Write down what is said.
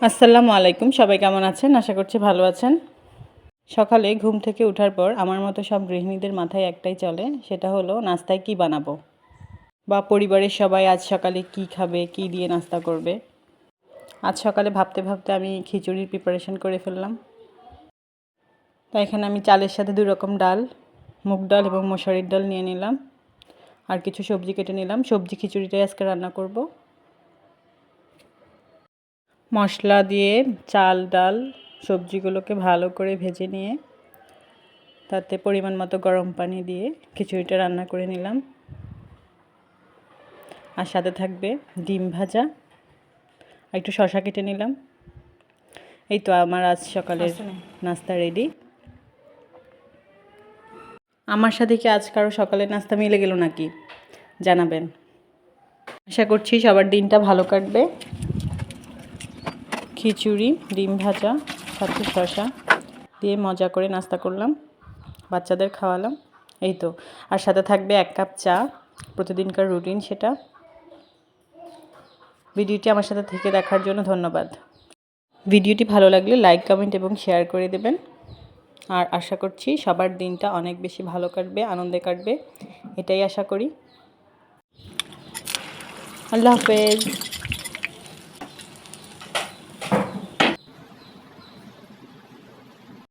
আসসালামু আলাইকুম, সবাই কেমন আছেন? আশা করছি ভালো আছেন। সকালে ঘুম থেকে ওঠার পর আমার মতো সব গৃহিণীদের মাথায় একটাই চলে, সেটা হলো নাস্তায় কি বানাবো, বা পরিবারের সবাই আজ সকালে কি খাবে, কি দিয়ে নাস্তা করবে। আজ সকালে ভাবতে ভাবতে আমি খিচুড়ির প্রিপারেশন করে ফেললাম। তাই এখানে আমি চালের সাথে 2 রকম ডাল, মুগ ডাল এবং মশারির ডাল নিয়ে নিলাম, আর কিছু সবজি কেটে নিলাম। সবজি খিচুড়িটাই আজকে রান্না করব। মশলা দিয়ে চাল ডাল সবজিগুলোকে ভালো করে ভেজে নিয়ে তাতে পরিমাণ মতো গরম পানি দিয়ে খিচুড়িটা রান্না করে নিলাম। আর সাথে থাকবে ডিম ভাজা, আর একটু শসা কেটে নিলাম। এই তো আমার আজ সকালের নাস্তা রেডি। আমার সাথে কি আজ কারো সকালের নাস্তা মিলে গেল নাকি জানাবেন। আশা করছি সবার দিনটা ভালো কাটবে। খিচুড়ি, ডিম ভাজা, সাথে শসা দিয়ে মজা করে নাস্তা করলাম, বাচ্চাদের খাওয়ালাম। এই তো, আর সাথে থাকবে 1 কাপ চা, প্রতিদিনকার রুটিন সেটা। ভিডিওটি আমার সাথে থেকে দেখার জন্য ধন্যবাদ। ভিডিওটি ভালো লাগলে লাইক, কমেন্ট এবং শেয়ার করে দেবেন। আর আশা করছি সবার দিনটা অনেক বেশি ভালো কাটবে, আনন্দে কাটবে, এটাই আশা করি। আল্লাহ হাফেজ।